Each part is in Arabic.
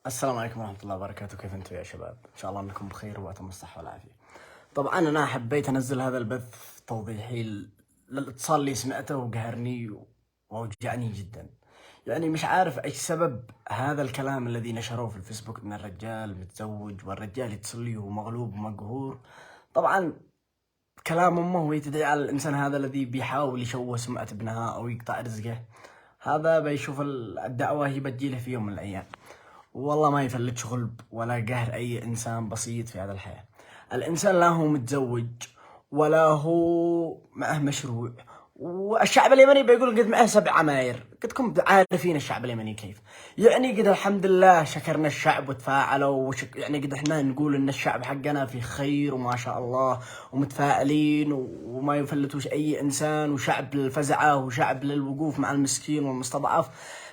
السلام عليكم ورحمة الله وبركاته. كيف انتم يا شباب؟ ان شاء الله انكم بخير واتم الصحة والعافية. طبعا انا حبيت انزل هذا البث توضيحي للاتصال اللي سمعته وقهرني ووجعني جدا. يعني مش عارف ايش سبب هذا الكلام الذي نشروه في الفيسبوك ان الرجال متزوج والرجال يتصل لي وهو مغلوب ومقهور. طبعا كلام امه وهي تدعي على الانسان هذا الذي بيحاول يشوه سمعة ابنها او يقطع رزقه. هذا بيشوف الدعوة هي بتجيله في يوم من الايام. والله ما يفلت شغل ولا قهر أي إنسان بسيط في هذا الحياة. الإنسان لا هو متزوج ولا هو معه مشروع، والشعب اليمني بيقول قد معه 7 عماير. قدكم عارفين الشعب اليمني كيف. يعني قد الحمد لله شكرنا الشعب وتفاعلوا يعني قد احنا نقول ان الشعب حقنا في خير وما شاء الله ومتفائلين وما يفلتوش اي انسان، وشعب للفزعة وشعب للوقوف مع المسكين والمستضعف.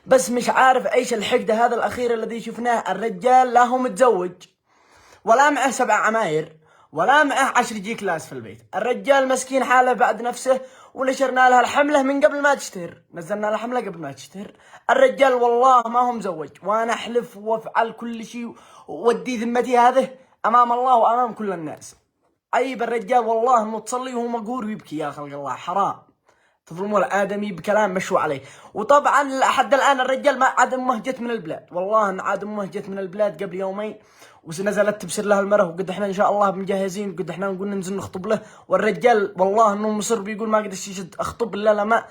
بس مش عارف ايش الحقد هذا الاخير الذي شفناه. الرجال لا هو متزوج ولا معه 7 عماير ولا معه 10 جي كلاس في البيت. الرجال مسكين حاله بعد نفسه، ونشرنا لها الحملة من قبل ما تشتهر، نزلنا لها حملة قبل ما تشتهر. الرجال والله ما هو مزوج، وانا احلف وافعل كل شيء ودي ذمتي هذه امام الله وامام كل الناس. عيب الرجال والله انه تصلي وهو مقهور ويبكي. يا خلق الله حرام تظلموا الآدمي بكلام مشوا عليه. وطبعا لحد الآن الرجال ما عاد أمه جت من البلاد، والله إن عاد أمه جت من البلاد قبل يومين ونزلت تبشر له المرة، وقد احنا إن شاء الله مجهزين، وقد احنا نقول ننزل نخطب له. والرجال والله إنه مصر بيقول ما قدرش يشد أخطب إلا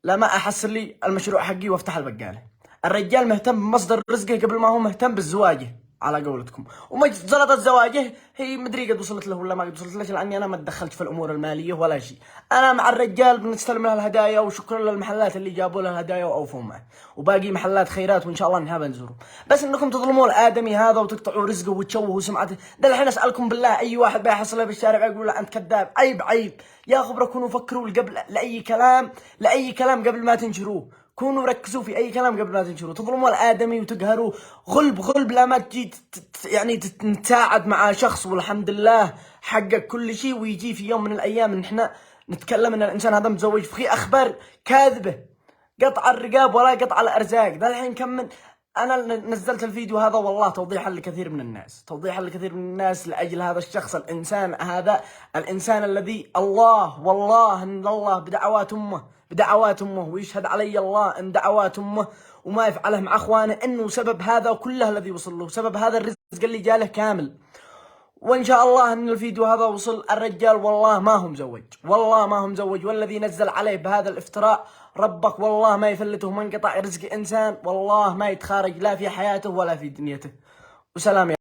لما أحصل لي المشروع حقي وافتح البقالة. الرجال مهتم بمصدر رزقه قبل ما هو مهتم بالزواجه على قولتكم. ومجرد الزواجه هي مدري قد وصلت له ولا ما قد وصلت له، لاني انا ما تدخلت في الامور الماليه ولا شيء. انا مع الرجال بنستلم له الهدايا، وشكرا للمحلات اللي جابوا له الهدايا واوفوا معه، وباقي محلات خيرات وان شاء الله انها بنزوره. بس انكم تظلموا الادمي هذا وتقطعوا رزقه وتشوهوا سمعته. ده الحين اسالكم بالله، اي واحد بيحصله بالشارع يقول له انت كذاب. عيب عيب يا خبره. كونوا فكروا قبل لاي كلام قبل ما تنشروه. كونوا ركزوا في اي كلام قبل ما تنشروا. تظلموا الادمي وتقهروا غلب لا ما تجي يعني تتساعد مع شخص والحمد لله حقق كل شيء، ويجي في يوم من الايام ان احنا نتكلم ان الانسان هذا متزوج في اخبار كاذبه، قطع الرقاب ولا قطع الارزاق. ده الحين كم من انا نزلت الفيديو هذا والله توضيحا لكثير من الناس لاجل هذا الشخص، الانسان هذا، الانسان الذي والله ان الله بدعوات امه ويشهد علي الله ان دعوات امه وما يفعله مع اخوانه انه سبب هذا كله الذي وصل له، سبب هذا الرزق اللي جاله كامل. وان شاء الله ان الفيديو هذا وصل. الرجال والله ما هو مزوج، والذي نزل عليه بهذا الافتراء ربك والله ما يفلته من قطع رزق انسان، والله ما يتخارج لا في حياته ولا في دنيته. وسلام.